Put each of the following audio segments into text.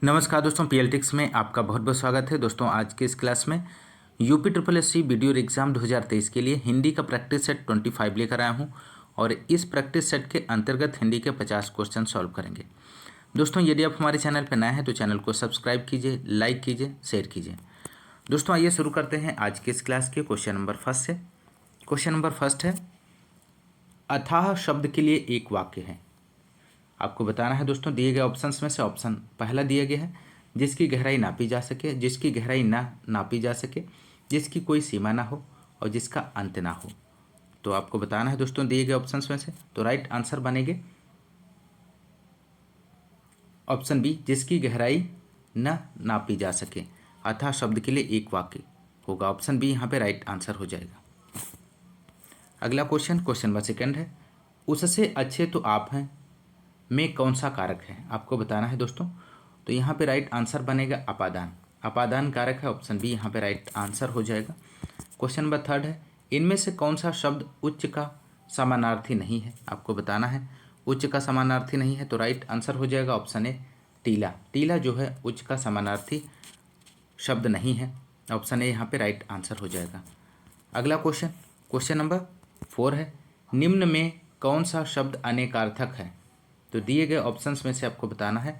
नमस्कार दोस्तों, पीएलटिक्स में आपका बहुत बहुत स्वागत है। दोस्तों आज के इस क्लास में UP triple S C video exam 2023 के लिए हिंदी का प्रैक्टिस सेट 25 लेकर आया हूं और इस प्रैक्टिस सेट के अंतर्गत हिंदी के 50 क्वेश्चन सॉल्व करेंगे। दोस्तों यदि आप हमारे चैनल पर नए हैं तो चैनल को सब्सक्राइब कीजिए, लाइक कीजिए, शेयर कीजिए। दोस्तों आइए शुरू करते हैं आज के इस क्लास के क्वेश्चन नंबर फर्स्ट से। क्वेश्चन नंबर फर्स्ट है, अथाह शब्द के लिए एक वाक्य है। आपको बताना है दोस्तों, दिए गए ऑप्शंस में से ऑप्शन पहला दिया गया है, जिसकी गहराई नापी जा सके, जिसकी गहराई ना नापी जा सके, जिसकी कोई सीमा ना हो और जिसका अंत ना हो। तो आपको बताना है दोस्तों दिए गए ऑप्शंस में से, तो राइट आंसर बनेंगे ऑप्शन बी, जिसकी गहराई न नापी जा सके। अथाह शब्द के लिए एक वाक्य होगा, ऑप्शन बी यहाँ पे राइट आंसर हो जाएगा। अगला क्वेश्चन, क्वेश्चन नंबर सेकंड है, उससे अच्छे तो आप हैं में कौन सा कारक है। आपको बताना है दोस्तों, तो यहाँ पे राइट आंसर बनेगा अपादान। अपादान कारक है, ऑप्शन बी यहाँ पे राइट आंसर हो जाएगा। क्वेश्चन नंबर थर्ड है, इनमें से कौन सा शब्द उच्च का समानार्थी नहीं है। आपको बताना है उच्च का समानार्थी नहीं है, तो राइट आंसर हो जाएगा ऑप्शन ए टीला। टीला जो है उच्च का समानार्थी शब्द नहीं है, ऑप्शन ए यहाँ पे राइट आंसर हो जाएगा। अगला क्वेश्चन, क्वेश्चन नंबर 4 है, निम्न में कौन सा शब्द अनेकार्थक है। तो दिए गए ऑप्शंस में से आपको बताना है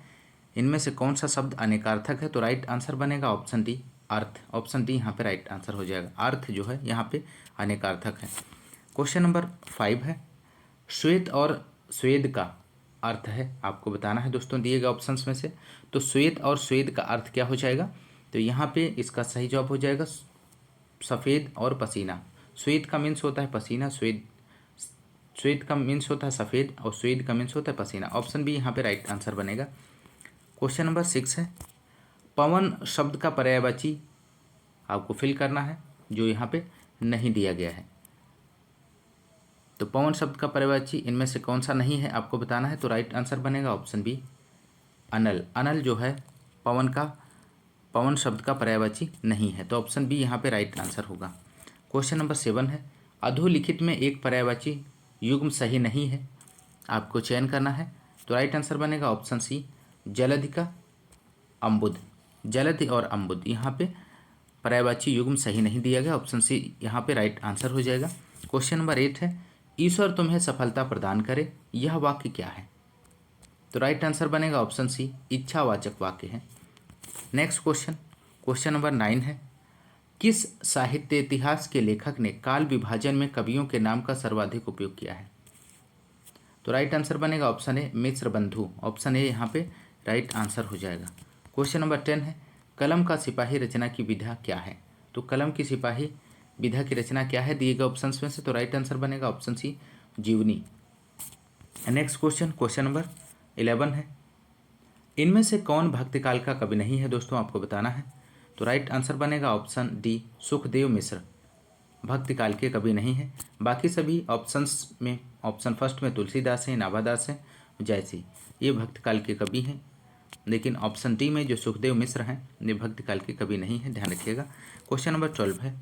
इनमें से कौन सा शब्द अनेकार्थक है, तो राइट आंसर बनेगा ऑप्शन डी अर्थ। ऑप्शन डी यहाँ पे राइट आंसर हो जाएगा, अर्थ जो है यहाँ पे अनेकार्थक है। क्वेश्चन नंबर 5 है, श्वेत और स्वेद का अर्थ है। आपको बताना है दोस्तों दिए गए ऑप्शंस में से, तो श्वेत और स्वेद का अर्थ क्या हो जाएगा, तो यहाँ पे इसका सही जवाब हो जाएगा सफ़ेद और पसीना। श्वेत का मीन्स होता है पसीना, श्वेत का मीन्स होता है सफ़ेद और स्वेद का मीन्स होता है पसीना। ऑप्शन बी यहाँ पे राइट आंसर बनेगा। क्वेश्चन नंबर 6 है, पवन शब्द का पर्यायवाची आपको फिल करना है, जो यहाँ पे नहीं दिया गया है। तो पवन शब्द का पर्यायवाची इनमें से कौन सा नहीं है आपको बताना है, तो राइट आंसर बनेगा ऑप्शन बी अनल। अनल जो है पवन शब्द का पर्यायवाची नहीं है, तो ऑप्शन बी यहाँ पे राइट आंसर होगा। क्वेश्चन नंबर 7 है, अधोलिखित में एक पर्यायवाची युग्म सही नहीं है, आपको चयन करना है, तो राइट आंसर बनेगा ऑप्शन सी जलधि का अम्बुद। जलधि और अम्बुद यहाँ पे पर्यायवाची युग्म सही नहीं दिया गया, ऑप्शन सी यहाँ पे राइट आंसर हो जाएगा। क्वेश्चन नंबर 8 है, ईश्वर तुम्हें सफलता प्रदान करे, यह वाक्य क्या है। तो राइट आंसर बनेगा ऑप्शन सी इच्छावाचक वाक्य है। नेक्स्ट क्वेश्चन, क्वेश्चन नंबर 9 है, किस साहित्य इतिहास के लेखक ने काल विभाजन में कवियों के नाम का सर्वाधिक उपयोग किया है। तो राइट आंसर बनेगा ऑप्शन ए मिश्र बंधु। ऑप्शन ए यहाँ पे राइट आंसर हो जाएगा। क्वेश्चन नंबर 10 है, कलम का सिपाही रचना की विधा क्या है। तो कलम की सिपाही विधा की रचना क्या है दिए गए ऑप्शंस में से, तो राइट आंसर बनेगा ऑप्शन सी जीवनी। नेक्स्ट क्वेश्चन, क्वेश्चन नंबर 11 है, इनमें से कौन भक्तिकाल का कवि नहीं है। दोस्तों आपको बताना है, तो राइट आंसर बनेगा ऑप्शन डी सुखदेव मिश्र भक्तिकाल के कवि नहीं है। बाकी सभी ऑप्शंस में ऑप्शन फर्स्ट में तुलसीदास हैं, नाभादास हैं, जयसी, ये भक्तिकाल के कवि हैं, लेकिन ऑप्शन डी में जो सुखदेव मिश्र हैं ये भक्तिकाल के कवि नहीं है, ध्यान रखिएगा। क्वेश्चन नंबर 12 है,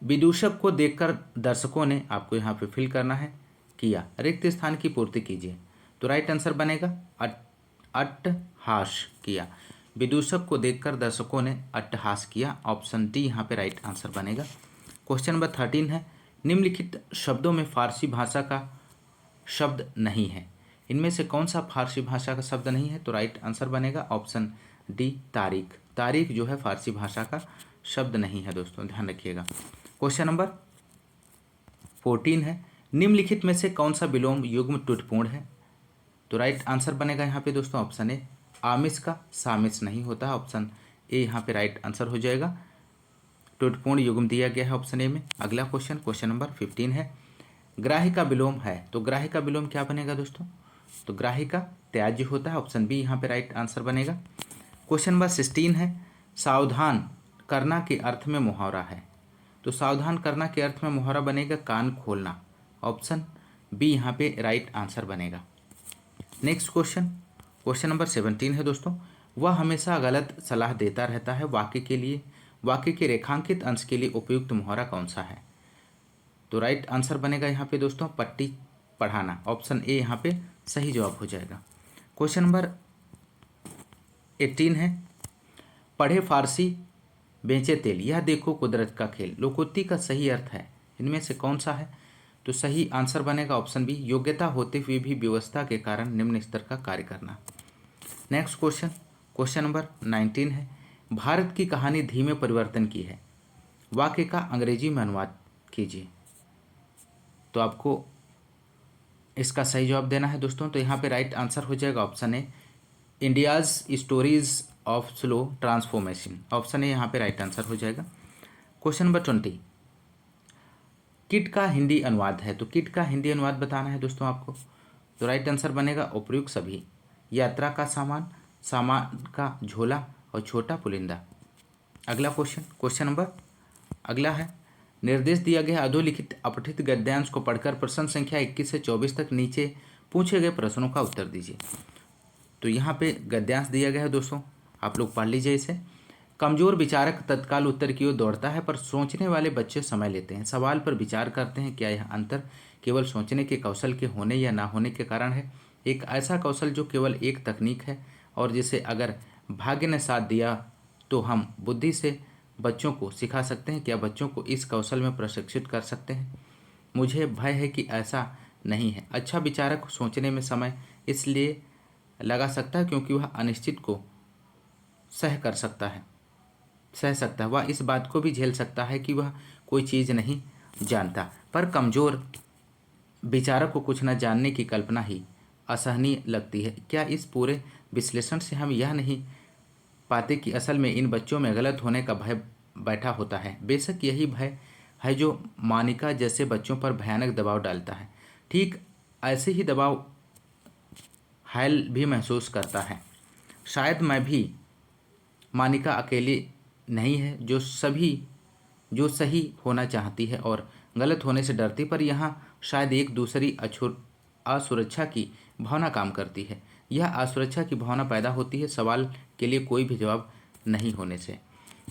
विदूषक को देखकर दर्शकों ने आपको यहाँ पे फिल करना है किया रिक्त स्थान की पूर्ति कीजिए। तो राइट आंसर बनेगा अट्टहास किया। विदूषक को देखकर दर्शकों ने अट्टहास किया, ऑप्शन डी यहाँ पे राइट आंसर बनेगा। क्वेश्चन नंबर 13 है, निम्नलिखित शब्दों में फारसी भाषा का शब्द नहीं है, इनमें से कौन सा फारसी भाषा का शब्द नहीं है। तो राइट आंसर बनेगा ऑप्शन डी तारीख। तारीख जो है फारसी भाषा का शब्द नहीं है दोस्तों, ध्यान रखिएगा। क्वेश्चन नंबर 14 है, निम्नलिखित में से कौन सा विलोम युग्म टुटपूर्ण है। तो राइट आंसर बनेगा यहाँ पे दोस्तों ऑप्शन ए आमिष का सामिष नहीं होता, ऑप्शन ए यहाँ पे राइट आंसर हो जाएगा। टुटपूर्ण युग्म दिया गया है ऑप्शन ए में। अगला क्वेश्चन, क्वेश्चन नंबर 15 है, ग्राही का विलोम है, तो ग्राही का विलोम क्या बनेगा दोस्तों, तो ग्राही का त्याज्य होता है, ऑप्शन बी यहाँ पे राइट आंसर बनेगा। क्वेश्चन नंबर 16 है, सावधान करना के अर्थ में मुहावरा है, तो सावधान करना के अर्थ में मुहावरा बनेगा कान खोलना, ऑप्शन बी यहाँ पे राइट आंसर बनेगा। नेक्स्ट क्वेश्चन, क्वेश्चन नंबर 17 है दोस्तों, वह हमेशा गलत सलाह देता रहता है, वाक्य के रेखांकित अंश के लिए उपयुक्त मुहावरा कौन सा है। तो राइट आंसर बनेगा यहाँ पे दोस्तों पट्टी पढ़ाना, ऑप्शन ए यहाँ पे सही जवाब हो जाएगा। क्वेश्चन नंबर 18 है, पढ़े फारसी बेचे तेल, यह देखो कुदरत का खेल। लोकोक्ति का सही अर्थ है, इनमें से कौन सा है? तो सही आंसर बनेगा ऑप्शन बी, योग्यता होते हुए भी व्यवस्था के कारण निम्न स्तर का कार्य करना। नेक्स्ट क्वेश्चन, क्वेश्चन नंबर 19 है, भारत की कहानी धीमे परिवर्तन की है, वाक्य का अंग्रेजी में अनुवाद कीजिए। तो आपको इसका सही जवाब देना है दोस्तों। तो यहाँ पे राइट आंसर हो जाएगा option A, India's stories of slow transformation. Option A यहाँ पे राइट आंसर हो जाएगा। क्वेश्चन नंबर 20, किट का हिंदी अनुवाद है, तो किट का हिंदी अनुवाद बताना है दोस्तों आपको। तो राइट आंसर बनेगा उपयुक्त सभी, यात्रा का सामान, सामान का झोला और छोटा पुलिंदा। अगला क्वेश्चन, क्वेश्चन नंबर अगला है, निर्देश दिया गया अधोलिखित अपठित गद्यांश को पढ़कर प्रश्न संख्या 21 से 24 तक नीचे पूछे गए प्रश्नों का उत्तर दीजिए। तो यहाँ पे गद्यांश दिया गया है दोस्तों, आप लोग पढ़ लीजिए इसे। कमजोर विचारक तत्काल उत्तर की ओर दौड़ता है, पर सोचने वाले बच्चे समय लेते हैं, सवाल पर विचार करते हैं। क्या यह अंतर केवल सोचने के कौशल के होने या ना होने के कारण है? एक ऐसा कौशल जो केवल एक तकनीक है और जिसे अगर भाग्य ने साथ दिया तो हम बुद्धि से बच्चों को सिखा सकते हैं। क्या बच्चों को इस कौशल में प्रशिक्षित कर सकते हैं? मुझे भय है कि ऐसा नहीं है। अच्छा विचारक सोचने में समय इसलिए लगा सकता है क्योंकि वह अनिश्चित को सह सकता है। वह इस बात को भी झेल सकता है कि वह कोई चीज़ नहीं जानता। पर कमज़ोर विचारक को कुछ न जानने की कल्पना ही असहनीय लगती है। क्या इस पूरे विश्लेषण से हम यह नहीं पाते कि असल में इन बच्चों में गलत होने का भय बैठा होता है? बेशक यही भय है जो मानिका जैसे बच्चों पर भयानक दबाव डालता है। ठीक ऐसे ही दबाव हायल भी महसूस करता है। शायद मैं भी, मानिका अकेली नहीं है जो सही होना चाहती है और गलत होने से डरती, पर यहाँ शायद एक दूसरी असुरक्षा की भावना काम करती है। यह असुरक्षा की भावना पैदा होती है सवाल के लिए कोई भी जवाब नहीं होने से।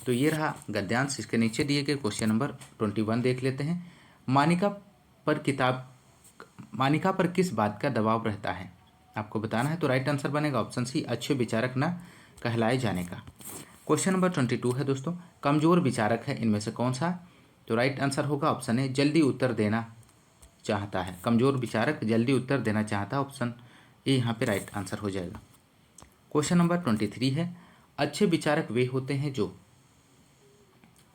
तो ये रहा गद्यांश। इसके नीचे दिए गए क्वेश्चन नंबर 21 देख लेते हैं। मानिका पर किस बात का दबाव रहता है, आपको बताना है। तो राइट आंसर बनेगा ऑप्शन सी, अच्छे विचारक न कहलाए जाने का। क्वेश्चन नंबर 22 है दोस्तों, कमजोर विचारक है इनमें से कौन सा? तो राइट आंसर होगा ऑप्शन ए, जल्दी उत्तर देना चाहता है। कमजोर विचारक जल्दी उत्तर देना चाहता है, ऑप्शन ए यहाँ पे राइट आंसर हो जाएगा। क्वेश्चन नंबर 23 है, अच्छे विचारक वे होते हैं जो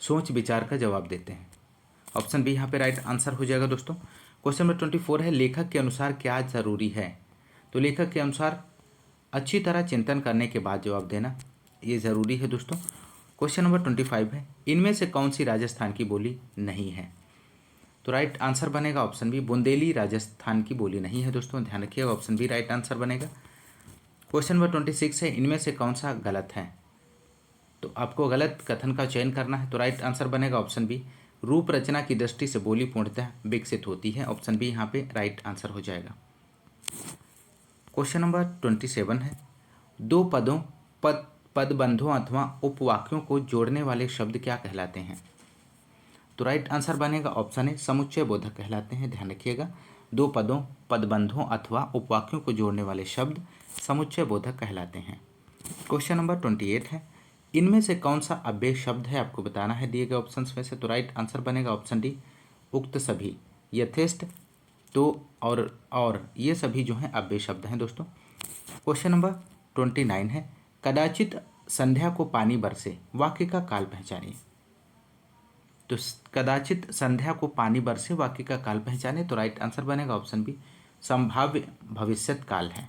सोच विचार का जवाब देते हैं। ऑप्शन बी यहाँ पे राइट आंसर हो जाएगा दोस्तों। क्वेश्चन नंबर 24 है, लेखक के अनुसार क्या जरूरी है? तो लेखक के अनुसार अच्छी तरह चिंतन करने के बाद जवाब देना ये ज़रूरी है दोस्तों। क्वेश्चन नंबर 25 है, इनमें से कौन सी राजस्थान की बोली नहीं है? तो राइट आंसर बनेगा ऑप्शन बी, बुंदेली राजस्थान की बोली नहीं है दोस्तों, ध्यान रखिएगा, ऑप्शन बी राइट आंसर बनेगा। क्वेश्चन नंबर 26 है, इनमें से कौन सा गलत है? तो आपको गलत कथन का चयन करना है। तो राइट आंसर बनेगा ऑप्शन बी, रूप रचना की दृष्टि से बोली पूर्णतः विकसित होती है, ऑप्शन बी यहाँ पे राइट आंसर हो जाएगा। क्वेश्चन नंबर 27 है, दो पदबंधों अथवा उपवाक्यों को जोड़ने वाले शब्द क्या कहलाते हैं? तो राइट आंसर बनेगा ऑप्शन ए, समुच्चय बोधक कहलाते हैं, ध्यान रखिएगा। दो पदबंधों अथवा उपवाक्यों को जोड़ने वाले शब्द समुच्चय बोधक कहलाते हैं। क्वेश्चन नंबर 28 है, इनमें से कौन सा अव्यय शब्द है, आपको बताना है दिए गए ऑप्शंस में से। तो राइट आंसर बनेगा ऑप्शन डी, उक्त सभी, यथेष्ट, तो और ये सभी जो हैं अव्यय शब्द हैं दोस्तों। क्वेश्चन नंबर 29 है, कदाचित संध्या को पानी बरसे, वाक्य का काल पहचानिए। तो कदाचित संध्या को पानी बरसे वाक्य का काल पहचाने। तो राइट आंसर बनेगा ऑप्शन बी, संभाव्य भविष्यत काल है।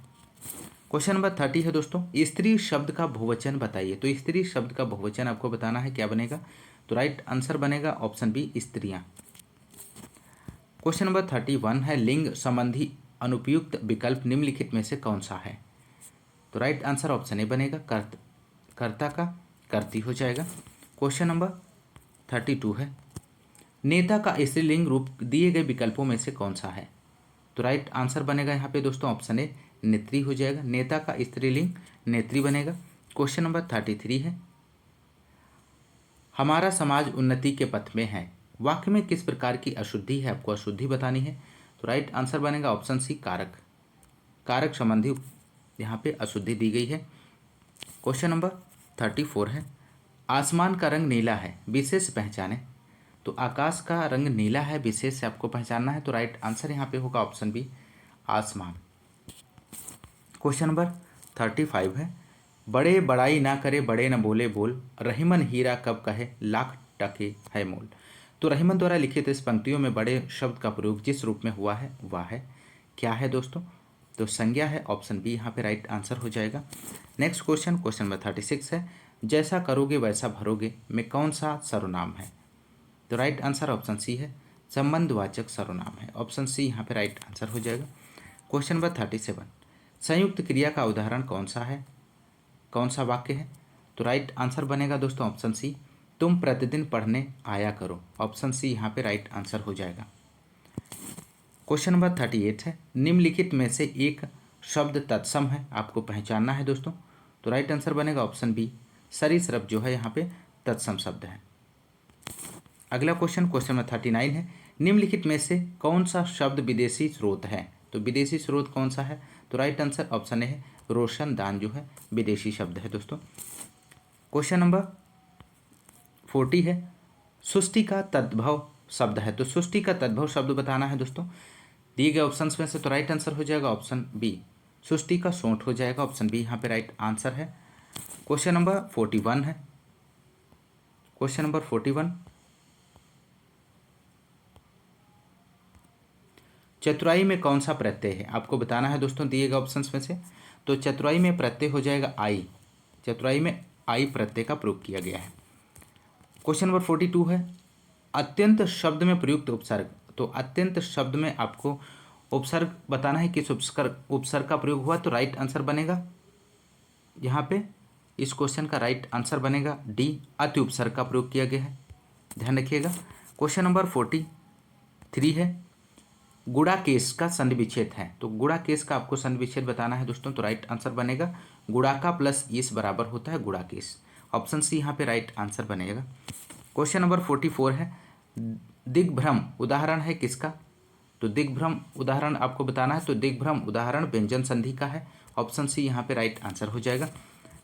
क्वेश्चन नंबर 30 है दोस्तों, स्त्री शब्द का बहुवचन बताइए। तो स्त्री शब्द का बहुवचन आपको बताना है, क्या बनेगा? तो राइट आंसर बनेगा ऑप्शन बी, स्त्रियां। क्वेश्चन नंबर 31 है, लिंग संबंधी अनुपयुक्त विकल्प निम्नलिखित में से कौन सा है? तो राइट आंसर ऑप्शन ए बनेगा, कर्ता का कर्ती हो जाएगा। क्वेश्चन नंबर 32 है, नेता का स्त्रीलिंग रूप दिए गए विकल्पों में से कौन सा है? तो राइट आंसर बनेगा यहाँ पे दोस्तों ऑप्शन ए, नेत्री हो जाएगा। नेता का स्त्रीलिंग नेत्री बनेगा। क्वेश्चन नंबर 33 है, हमारा समाज उन्नति के पथ में है, वाक्य में किस प्रकार की अशुद्धि है, आपको अशुद्धि बतानी है। तो राइट आंसर बनेगा ऑप्शन सी, कारक संबंधी यहाँ पे अशुद्धि दी गई है। क्वेश्चन नंबर 34 है, आसमान का रंग नीला है, विशेष पहचाने। तो आकाश का रंग नीला है, विशेष से आपको पहचानना है। तो राइट आंसर यहाँ पे होगा ऑप्शन बी, आसमान। क्वेश्चन नंबर 35 है, बड़े बड़ाई ना करे, बड़े न बोले बोल, रहीमन हीरा कब कहे, लाख टके है मोल। तो रहीमन द्वारा लिखित इस पंक्तियों में बड़े शब्द का प्रयोग जिस रूप में हुआ है वह है, क्या है दोस्तों? तो संज्ञा है, ऑप्शन बी यहाँ पे राइट आंसर हो जाएगा। नेक्स्ट क्वेश्चन, क्वेश्चन नंबर 36 है, जैसा करोगे वैसा भरोगे में कौन सा सर्वनाम है? तो राइट आंसर ऑप्शन सी है, संबंधवाचक सर्वनाम है। ऑप्शन सी यहाँ पे राइट आंसर हो जाएगा। क्वेश्चन नंबर 37, संयुक्त क्रिया का उदाहरण कौन सा है, कौन सा वाक्य है? तो राइट आंसर बनेगा दोस्तों ऑप्शन सी, तुम प्रतिदिन पढ़ने आया करो। ऑप्शन सी यहाँ पे राइट आंसर हो जाएगा। क्वेश्चन नंबर 38 है, निम्नलिखित में से एक शब्द तत्सम है, आपको पहचानना है दोस्तों। तो राइट आंसर बनेगा ऑप्शन बी, सरीसृप जो है यहाँ पे तत्सम शब्द है। अगला क्वेश्चन, क्वेश्चन नंबर 39 है, निम्नलिखित में से कौन सा शब्द विदेशी स्रोत है? तो विदेशी स्रोत कौन सा है? तो राइट आंसर ऑप्शन ए है, रोशनदान जो है विदेशी शब्द है दोस्तों। क्वेश्चन नंबर 40 है, सृष्टि का तद्भव शब्द है। तो सृष्टि का तद्भव शब्द बताना है दोस्तों दिए गए ऑप्शंस में से। तो राइट आंसर हो जाएगा ऑप्शन बी, सृष्टि का सोंठ हो जाएगा। ऑप्शन बी यहाँ पे राइट आंसर है। क्वेश्चन नंबर 41 है, क्वेश्चन नंबर 41, चतुराई में कौन सा प्रत्यय है? आपको बताना है दोस्तों दिए गए ऑप्शंस में से। तो चतुराई में प्रत्यय हो जाएगा आई, चतुराई में आई प्रत्यय का प्रयोग किया गया है। क्वेश्चन नंबर 42 है, अत्यंत शब्द में प्रयुक्त उपसर्ग। तो अत्यंत शब्द में आपको उपसर्ग बताना है, किस उपसर्ग का प्रयोग हुआ। तो राइट आंसर बनेगा यहाँ पे, इस क्वेश्चन का राइट आंसर बनेगा डी, अति उपसर्ग का प्रयोग किया गया है, ध्यान रखिएगा। क्वेश्चन नंबर 43 है, गुणाकेश का संधि विच्छेद है। तो गुणाकेश का आपको संधि विच्छेद बताना है दोस्तों। तो राइट आंसर बनेगा गुणाका प्लस ईस बराबर होता है गुणाकेश। ऑप्शन सी यहाँ पे राइट आंसर बनेगा। क्वेश्चन नंबर 44 है, दिग्भ्रम उदाहरण है किसका? तो दिग्भ्रम उदाहरण आपको बताना है। तो दिग्भ्रम उदाहरण व्यंजन संधि का है। ऑप्शन सी यहाँ पे राइट आंसर हो जाएगा।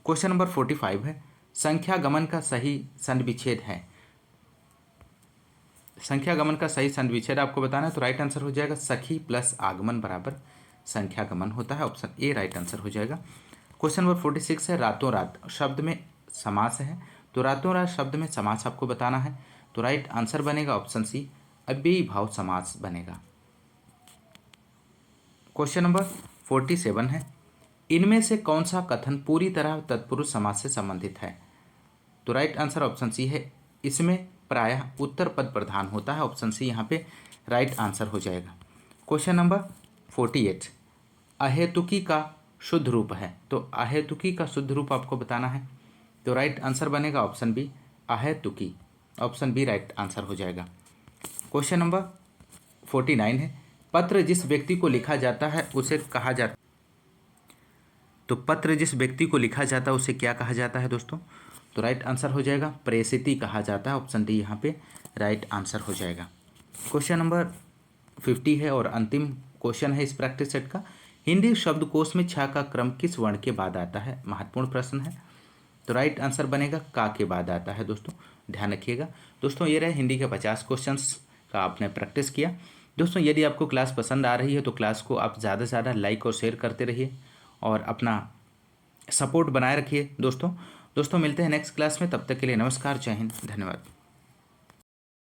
क्वेश्चन नंबर 45 है, संख्या गमन का सही संधि विच्छेद है। संख्या गमन का सही संधि विच्छेद आपको बताना है। तो राइट आंसर हो जाएगा सखी प्लस आगमन बराबर संख्या गमन होता है। ऑप्शन ए राइट आंसर हो जाएगा। क्वेश्चन नंबर 46 है, रातों रात शब्द में समास है। तो रातों रात शब्द में समास आपको बताना है। तो राइट आंसर बनेगा ऑप्शन सी, अव्ययी भाव समास बनेगा। क्वेश्चन नंबर 47 है, इनमें से कौन सा कथन पूरी तरह तत्पुरुष समास से संबंधित है? तो राइट आंसर ऑप्शन सी है, इसमें प्रायः उत्तर पद प्रधान होता है। ऑप्शन सी यहाँ पे राइट आंसर हो जाएगा। क्वेश्चन नंबर 48, अहेतुकी का शुद्ध रूप है। तो अहेतुकी का शुद्ध रूप आपको बताना है। तो राइट आंसर बनेगा ऑप्शन बी, अहेतुकी। ऑप्शन बी राइट आंसर हो जाएगा। क्वेश्चन नंबर 49 है, पत्र जिस व्यक्ति को लिखा जाता है उसे कहा जाता, तो पत्र जिस व्यक्ति को लिखा जाता है उसे क्या कहा जाता है दोस्तों? तो राइट आंसर हो जाएगा प्रेषिती कहा जाता है। ऑप्शन डी यहाँ पे राइट आंसर हो जाएगा। क्वेश्चन नंबर 50 है और अंतिम क्वेश्चन है इस प्रैक्टिस सेट का, हिंदी शब्दकोश में छ का क्रम किस वर्ण के बाद आता है? महत्वपूर्ण प्रश्न है। तो राइट आंसर बनेगा का के बाद आता है दोस्तों, ध्यान रखिएगा। दोस्तों ये रहे हिंदी के 50 क्वेश्चंस का आपने प्रैक्टिस किया। दोस्तों यदि आपको क्लास पसंद आ रही है तो क्लास को आप ज़्यादा से ज़्यादा लाइक और शेयर करते रहिए और अपना सपोर्ट बनाए रखिए दोस्तों। मिलते हैं नेक्स्ट क्लास में, तब तक के लिए नमस्कार, जय हिंद, धन्यवाद।